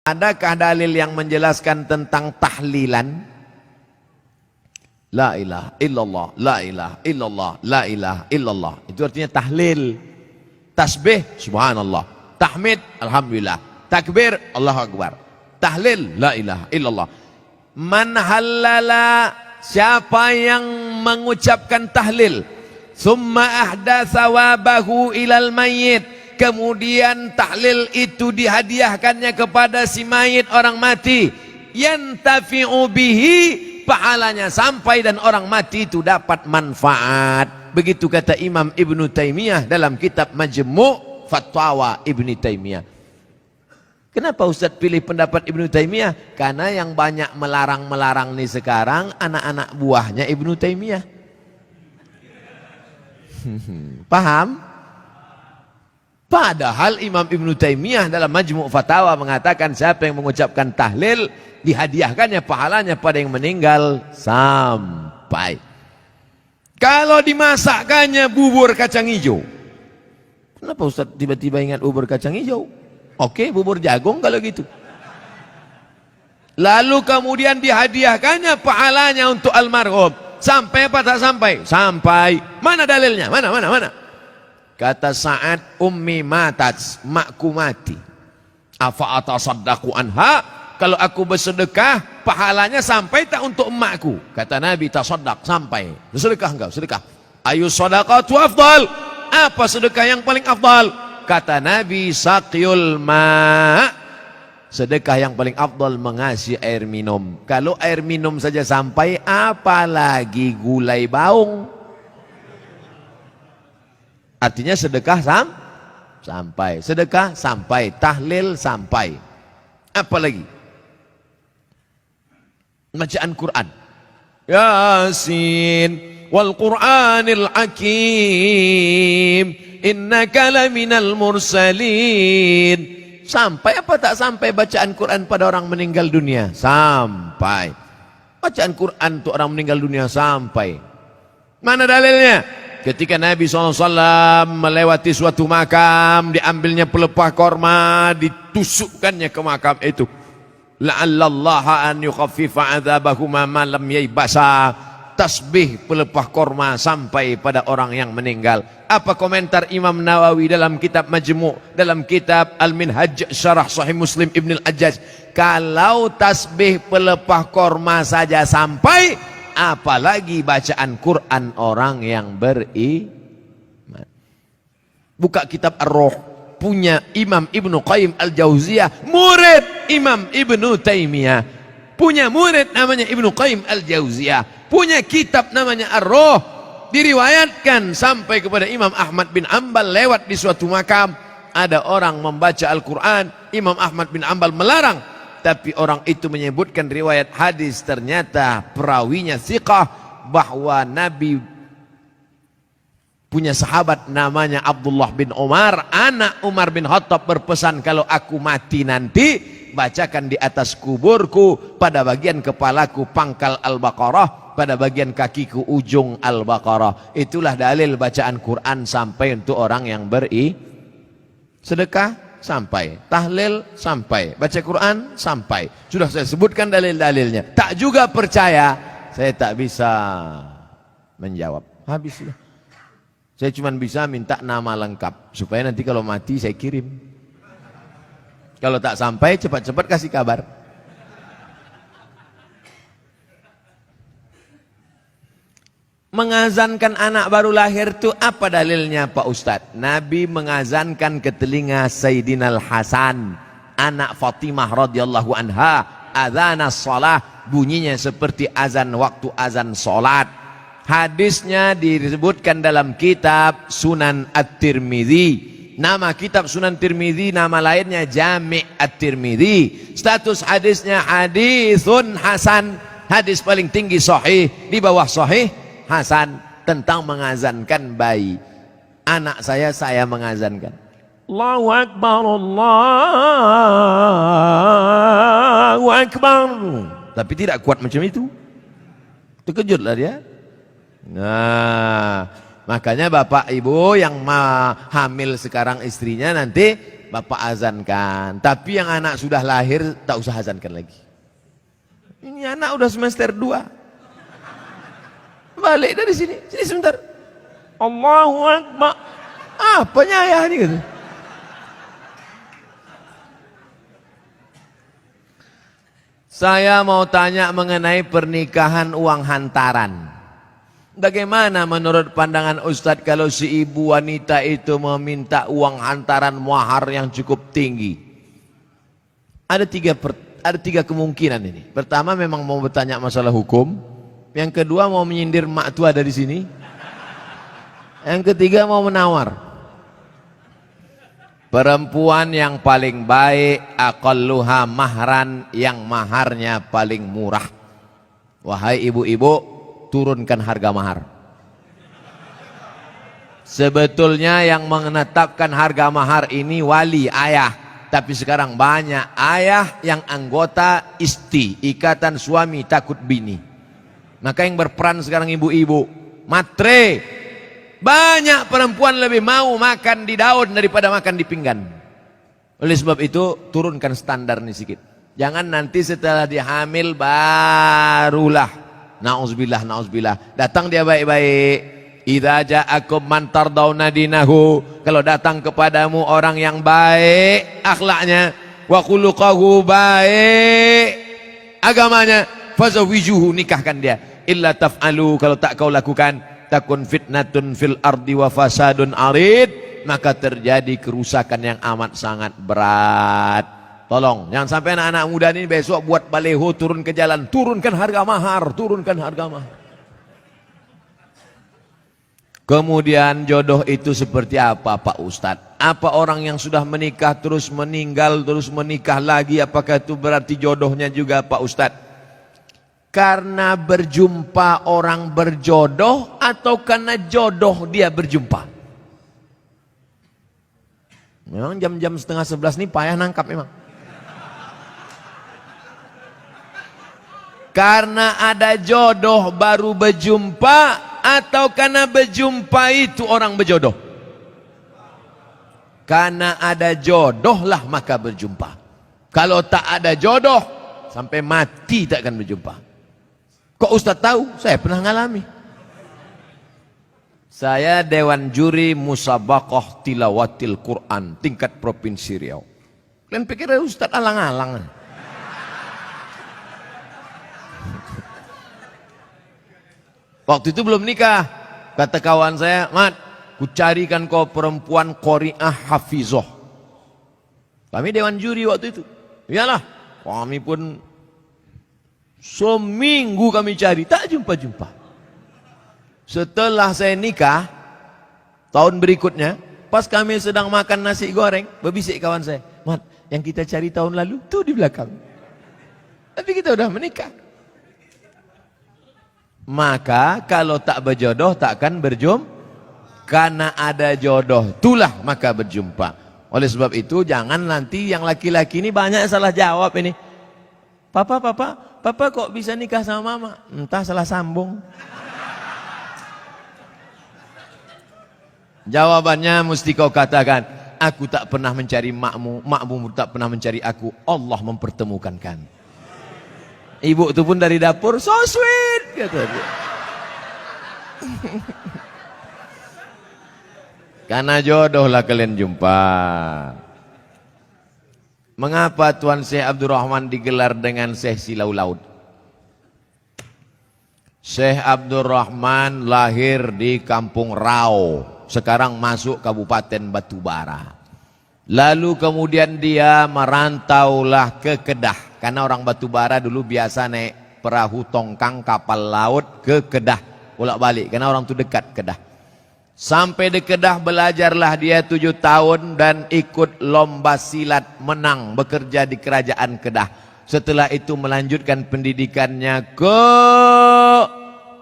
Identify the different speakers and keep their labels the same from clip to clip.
Speaker 1: Adakah dalil yang menjelaskan tentang tahlilan? La ilaha illallah, la ilaha illallah, la ilaha illallah. Itu artinya tahlil. Tasbih, subhanallah. Tahmid, alhamdulillah. Takbir, Allahu akbar. Tahlil, la ilaha illallah. Man halala, siapa yang mengucapkan tahlil, summa ahda sawabahu ilal mayyit, kemudian tahlil itu dihadiahkannya kepada si mayit, orang mati, yantafi'u bihi, pahalanya sampai dan orang mati itu dapat manfaat. Begitu kata Imam Ibnu Taimiyah dalam kitab Majmu' Fatwa Ibnu Taimiyah. Kenapa Ustaz pilih pendapat Ibnu Taimiyah? Karena yang banyak melarang-melarang nih sekarang anak-anak buahnya Ibnu Taimiyah. Paham? Padahal Imam Ibnu Taimiyah dalam Majmu' Fatawa mengatakan siapa yang mengucapkan tahlil dihadiahkannya pahalanya pada yang meninggal sampai. Kalau dimasakkannya bubur kacang hijau, kenapa Ustaz tiba-tiba ingat bubur kacang hijau? Oke, bubur jagung kalau gitu. Lalu kemudian dihadiahkannya pahalanya untuk almarhum. Sampai apa tak sampai? Sampai. Mana dalilnya? Mana? Kata Sa'ad, ummi matat, makku mati. Afa atasaddaqu anha, kalau aku bersedekah, pahalanya sampai tak untuk emakku? Kata Nabi, tasaddaq, sampai. Bersedekah enggak? Sedekah. Ayu sadaqatu afdal, apa sedekah yang paling afdal? Kata Nabi, saqyul ma', sedekah yang paling afdal mengasih air minum. Kalau air minum saja sampai, apalagi gulai baung. Artinya sedekah sampai, sedekah sampai, tahlil sampai. Apa lagi? Bacaan Quran. Yasin wal Qur'anil Hakim, innaka laminal mursalin. Sampai apa tak sampai bacaan Quran pada orang meninggal dunia? Sampai. Bacaan Quran untuk orang meninggal dunia sampai. Mana dalilnya? Ketika Nabi SAW melewati suatu makam, diambilnya pelepah korma, ditusukkannya ke makam itu. La'allallaha an yukhaffifa adzabahuma ma lam yaybasa. Tasbih pelepah korma sampai pada orang yang meninggal. Apa komentar Imam Nawawi dalam kitab Majmu', dalam kitab Al-Minhaj Syarah Sahih Muslim Ibn Al-Ajjaj? Kalau tasbih pelepah korma saja sampai, apalagi bacaan Quran orang yang beriman. Buka kitab Ar-Ruh, punya Imam Ibnu Qayyim Al-Jauziyah, murid Imam Ibnu Taimiyah. Punya murid namanya Ibnu Qayyim Al-Jauziyah, punya kitab namanya Ar-Ruh. Diriwayatkan sampai kepada Imam Ahmad bin Ambal, lewat di suatu makam, ada orang membaca Al-Quran. Imam Ahmad bin Ambal melarang, tapi orang itu menyebutkan riwayat hadis, ternyata perawinya thiqah, bahwa Nabi punya sahabat namanya Abdullah bin Umar, anak Umar bin Khattab, berpesan, kalau aku mati nanti, bacakan di atas kuburku, pada bagian kepalaku pangkal Al-Baqarah, pada bagian kakiku ujung Al-Baqarah. Itulah dalil bacaan Quran sampai untuk orang yang sedekah sampai, tahlil sampai, baca Quran sampai. Sudah saya sebutkan dalil-dalilnya. Tak juga percaya, saya tak bisa menjawab. Habis sudah. Saya cuma bisa minta nama lengkap supaya nanti kalau mati saya kirim. Kalau tak sampai, cepat-cepat kasih kabar. Mengazankan anak baru lahir itu apa dalilnya Pak Ustadz? Nabi mengazankan ke telinga Sayyidina Al-Hasan, anak Fatimah radhiyallahu anha, adzana shalah, bunyinya seperti azan waktu azan salat. Hadisnya disebutkan dalam kitab Sunan At-Tirmidzi. Nama kitab Sunan Tirmidzi, nama lainnya Jami' At-Tirmidzi. Status hadisnya hadisun hasan, hadis paling tinggi sahih, di bawah sahih hasan, tentang mengazankan bayi. Anak saya mengazankan. Allahu Akbar, Allahu Akbar. Tapi tidak kuat macam itu. Terkejutlah dia. Nah, makanya bapak ibu yang hamil sekarang istrinya, nanti bapak azankan. Tapi yang anak sudah lahir tak usah azankan lagi. Ini anak udah semester 2. Balik dari sini, sini sebentar. Allahu Akbar. Apanya ayah ini gitu. Saya mau tanya mengenai pernikahan uang hantaran. Bagaimana menurut pandangan Ustadz kalau si ibu wanita itu meminta uang hantaran mahar yang cukup tinggi? Ada tiga kemungkinan ini. Pertama memang mau bertanya masalah hukum. Yang kedua mau menyindir mak tua dari sini. Yang ketiga mau menawar. Perempuan yang paling baik aqalluha mahran, yang maharnya paling murah. Wahai ibu-ibu, turunkan harga mahar. Sebetulnya yang menetapkan harga mahar ini wali, ayah. Tapi sekarang banyak ayah yang anggota isti, ikatan suami takut bini. Maka yang berperan sekarang ibu-ibu, matre. Banyak perempuan lebih mau makan di daun daripada makan di pinggan. Oleh sebab itu turunkan standar ini sedikit. Jangan nanti setelah dia hamil barulah na'udzubillah, na'udzubillah. Datang dia baik-baik. Idza ja'akum man tardawna dinahu. Kalau datang kepadamu orang yang baik akhlaknya, wa khuluquhu, baik agamanya, fazawijuhu, nikahkan dia. Illa taf'alu, kalau tak kau lakukan, takun fitnatun fil ardi wa fasadun arid, maka terjadi kerusakan yang amat sangat berat. Tolong jangan sampai anak-anak muda ini besok buat baleho turun ke jalan, turunkan harga mahar, turunkan harga mahar. Kemudian jodoh itu seperti apa Pak Ustadz? Apa orang yang sudah menikah terus meninggal terus menikah lagi, apakah itu berarti jodohnya juga Pak Ustadz? Karena berjumpa orang berjodoh atau karena jodoh dia berjumpa? Memang jam-jam setengah 11 ini payah nangkap memang. Karena ada jodoh baru berjumpa atau karena berjumpa itu orang berjodoh? Karena ada jodoh lah maka berjumpa. Kalau tak ada jodoh sampai mati tak akan berjumpa. Kok Ustaz tahu? Saya pernah ngalami. Saya Dewan Juri Musabaqah Tilawatil Quran tingkat Provinsi Riau. Kalian pikir Ustaz alang-alang? Waktu itu belum nikah. Kata kawan saya, Mat, ku carikan kau perempuan qari'ah hafizoh. Kami Dewan Juri waktu itu. Iyalah, kami pun seminggu kami cari, tak jumpa-jumpa. Setelah saya nikah, tahun berikutnya, pas kami sedang makan nasi goreng, berbisik kawan saya, Mat, yang kita cari tahun lalu, tuh di belakang. Tapi kita udah menikah. Maka kalau tak berjodoh, takkan berjumpa. Karena ada jodoh, itulah maka berjumpa. Oleh sebab itu, jangan nanti yang laki-laki ini banyak salah jawab ini. Papa kok bisa nikah sama mama? Entah salah sambung. Jawabannya mesti kau katakan, aku tak pernah mencari makmu, makmu tak pernah mencari aku, Allah mempertemukan kami. Ibu itu pun dari dapur, so sweet, kata dia. Karena jodoh lah kalian jumpa. Mengapa Tuan Syekh Abdul Rahman digelar dengan Syekh Silau Laut? Syekh Abdul Rahman lahir di Kampung Rau, sekarang masuk Kabupaten Batubara. Lalu kemudian dia merantaulah ke Kedah, karena orang Batubara dulu biasa naik perahu tongkang kapal laut ke Kedah, bolak-balik, karena orang itu dekat Kedah. Sampai di Kedah belajarlah dia 7 tahun dan ikut lomba silat, menang, bekerja di kerajaan Kedah. Setelah itu melanjutkan pendidikannya ke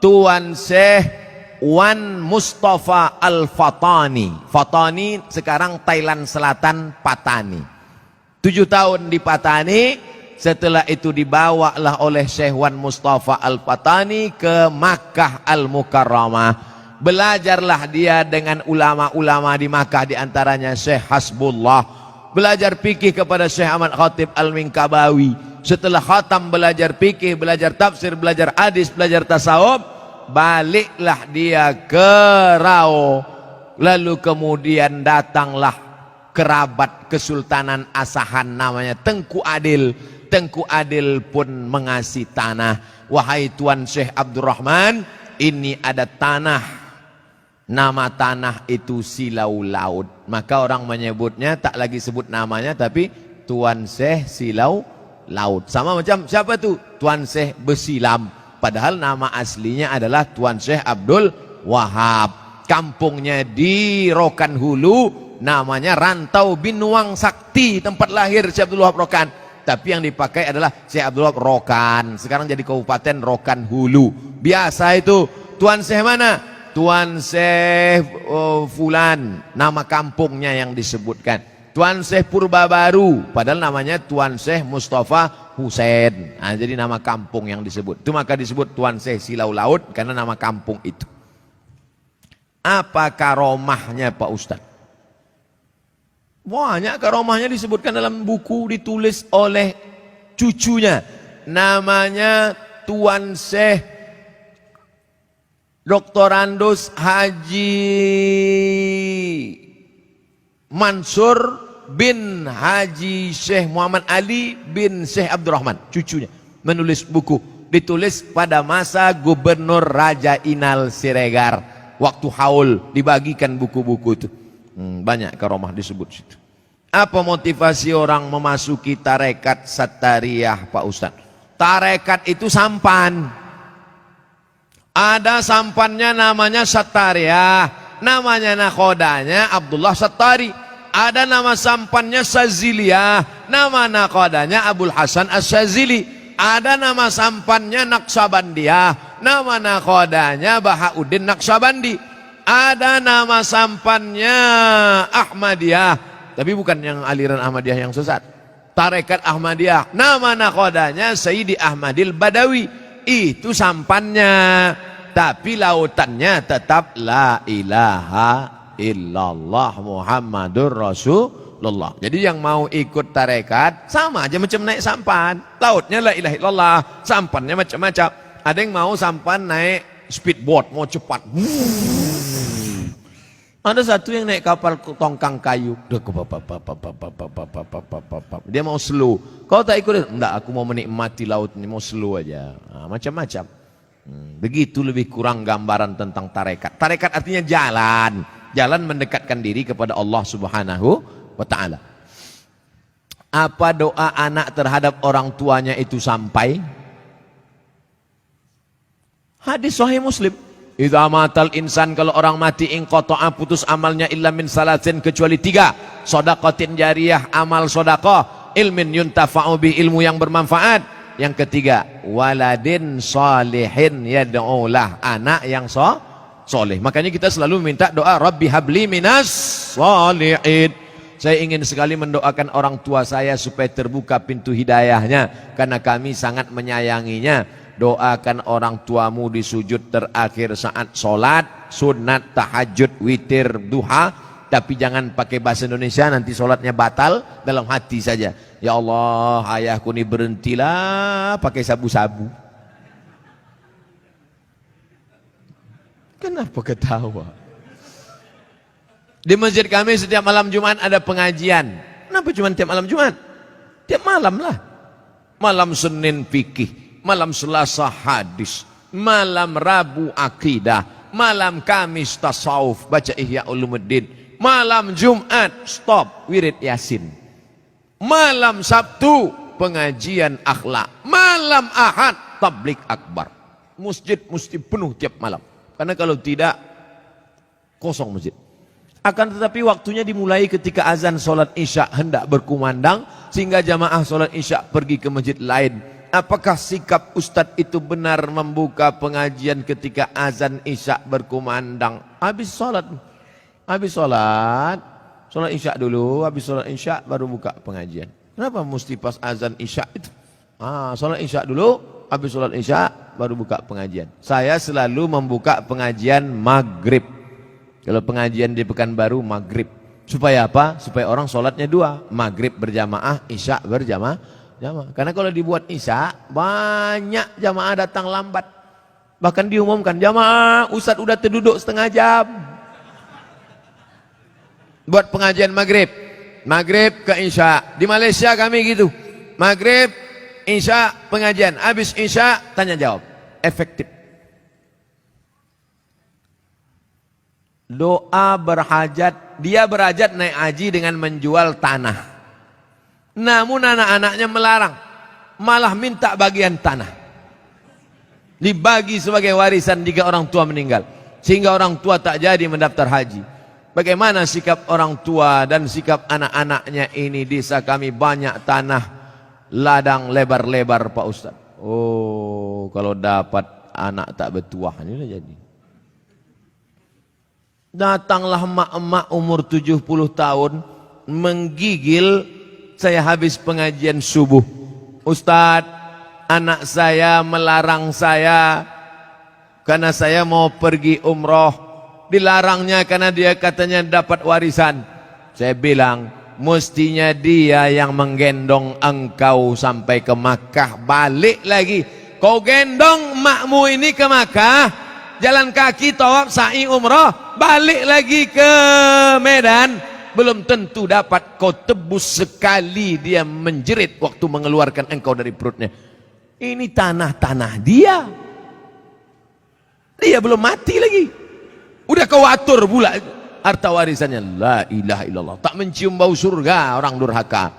Speaker 1: Tuan Syekh Wan Mustafa Al-Fatani. Fatani sekarang Thailand Selatan, Patani. 7 tahun di Patani, setelah itu dibawalah oleh Syekh Wan Mustafa Al-Fatani ke Makkah Al-Mukarramah. Belajarlah dia dengan ulama-ulama di Makkah, di antaranya Syekh Hasbullah, belajar fikih kepada Syekh Ahmad Khatib Al-Minkabawi. Setelah khatam belajar fikih, belajar tafsir, belajar hadis, belajar tasawuf, baliklah dia ke Rao. Lalu kemudian datanglah kerabat Kesultanan Asahan namanya Tengku Adil. Tengku Adil pun mengasih tanah. Wahai Tuan Syekh Abdurrahman, ini ada tanah. Nama tanah itu Silau Laut. Maka orang menyebutnya tak lagi sebut namanya, tapi Tuan Syekh Silau Laut. Sama macam siapa tu? Tuan Syekh Besilam. Padahal nama aslinya adalah Tuan Syekh Abdul Wahab. Kampungnya di Rokan Hulu, namanya Rantau Binuang Sakti, tempat lahir Syekh Abdul Wahab Rokan. Tapi yang dipakai adalah Syekh Abdul Wahab Rokan. Sekarang jadi Kabupaten Rokan Hulu. Biasa itu. Tuan Syekh mana? Tuan Syekh Fulan. Nama kampungnya yang disebutkan. Tuan Syekh Purbabaru. Padahal namanya Tuan Syekh Mustafa Husain. Nah, jadi nama kampung yang disebut. Itu maka disebut Tuan Syekh Silau Laut karena nama kampung itu. Apa karomahnya Pak Ustadz? Banyak karomahnya disebutkan dalam buku ditulis oleh cucunya. Namanya Tuan Syekh Doktorandus Haji Mansur bin Haji Syekh Muhammad Ali bin Syekh Abdurrahman. Cucunya menulis buku. Ditulis pada masa Gubernur Raja Inal Siregar. Waktu haul dibagikan buku-buku itu. Banyak karomah disebut situ. Apa motivasi orang memasuki tarekat Sattariyah Pak Ustadz? Tarekat itu sampan. Ada sampannya namanya Sattariyah. Namanya nakhodanya Abdullah Sattari. Ada nama sampannya Saziliyah. Nama nakhodanya Abul Hasan As-Sazili. Ada nama sampannya Naqsabandiyah. Nama nakhodanya Bahauddin Naqsabandi. Ada nama sampannya Ahmadiyah. Tapi bukan yang aliran Ahmadiyah yang sesat. Tarekat Ahmadiyah. Nama nakhodanya Sayyidi Ahmadil Badawi. Itu sampannya. Tapi lautannya tetap La ilaha illallah Muhammadur Rasulullah. Jadi yang mau ikut tarekat sama aja macam naik sampan. Lautnya La ilaha illallah. Sampannya macam-macam. Ada yang mau sampan naik speedboat, mau cepat. Ada satu yang naik kapal tongkang kayu. Dia mau slow. Kau tak ikut? Enggak, aku mau menikmati laut ini, mau slow aja. Nah, macam-macam. Begitu lebih kurang gambaran tentang tarekat. Tarekat artinya jalan. Jalan mendekatkan diri kepada Allah Subhanahu wa ta'ala. Apa doa anak terhadap orang tuanya itu sampai? Hadis Sahih Muslim. Idza matal insan, kalau orang mati inqata'a, putus amalnya illa min salasin, kecuali 3. Shadaqatin jariyah, amal sedekah, ilmin yuntafa'u bi, ilmu yang bermanfaat. Yang ketiga, waladin salihin yad'ulah, anak yang soleh. Makanya kita selalu minta doa Rabbi habli minas salihin. Saya ingin sekali mendoakan orang tua saya supaya terbuka pintu hidayahnya, karena kami sangat menyayanginya. Doakan orang tuamu di sujud terakhir saat sholat, sunat, tahajud, witir, duha. Tapi jangan pakai bahasa Indonesia, nanti sholatnya batal. Dalam hati saja. Ya Allah, ayahku ini berhentilah pakai sabu-sabu. Kenapa ketawa? Di masjid kami setiap malam Jumat ada pengajian. Kenapa cuma tiap malam Jumat? Tiap malam lah. Malam Senin fikih. Malam Selasa hadis, malam Rabu akidah, malam Kamis tasawuf, baca Ihya Ulumuddin, malam Jumat stop wirid Yasin, malam Sabtu pengajian akhlak, malam Ahad tablik akbar. Masjid mesti penuh tiap malam, karena kalau tidak kosong masjid. Akan tetapi waktunya dimulai ketika azan sholat isya hendak berkumandang, sehingga jamaah sholat isya pergi ke masjid lain. Apakah sikap Ustadz itu benar membuka pengajian ketika azan isya berkumandang? Habis sholat isya dulu, habis sholat isya baru buka pengajian. Kenapa mesti pas azan isya itu? Sholat isya dulu, habis sholat isya baru buka pengajian. Saya selalu membuka pengajian maghrib. Kalau pengajian di Pekanbaru maghrib. Supaya apa? Supaya orang sholatnya dua, maghrib berjamaah, isya berjamaah. Karena kalau dibuat isya, banyak jamaah datang lambat. Bahkan diumumkan, jamaah ustadz udah terduduk setengah jam. Buat pengajian maghrib ke isya. Di Malaysia kami gitu, maghrib, isya, pengajian. Habis isya, tanya jawab. Efektif. Doa berhajat, dia berhajat naik haji dengan menjual tanah. Namun anak-anaknya melarang, malah minta bagian tanah dibagi sebagai warisan jika orang tua meninggal, sehingga orang tua tak jadi mendaftar haji. Bagaimana sikap orang tua dan sikap anak-anaknya ini? Desa kami banyak tanah ladang lebar-lebar Pak Ustaz. Oh, kalau dapat anak tak bertuah ini lah jadi. Datanglah emak-emak umur 70 tahun menggigil. Saya habis pengajian subuh, Ustadz, anak saya melarang saya karena saya mau pergi umroh. Dilarangnya karena dia katanya dapat warisan. Saya bilang, mestinya dia yang menggendong engkau sampai ke Makkah, balik lagi. Kau gendong makmu ini ke Makkah, jalan kaki, tawaf, sa'i, umroh, balik lagi ke Medan. Belum tentu dapat. Kau tebus sekali dia menjerit waktu mengeluarkan engkau dari perutnya. Ini tanah-tanah dia. Dia belum mati lagi. Udah kau atur pula harta warisannya. La ilaha illallah. Tak mencium bau surga orang durhaka.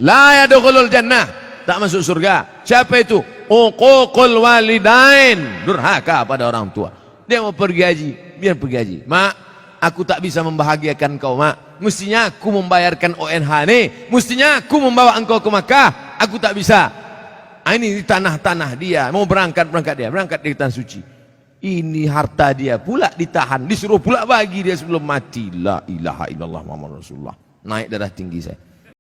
Speaker 1: La yadkhulul jannah. Tak masuk surga. Siapa itu? Uququl walidain. Durhaka pada orang tua. Dia mau pergi haji, biar pergi haji. Mak, aku tak bisa membahagiakan kau, mak. Mestinya aku membayarkan ONH nih. Mestinya aku membawa engkau ke Makkah. Aku tak bisa. Ini tanah-tanah dia. Mau berangkat dia. Berangkat di tanah suci. Ini harta dia pula ditahan. Disuruh pula bagi dia sebelum mati. La ilaha illallah Muhammad Rasulullah. Naik darah tinggi saya.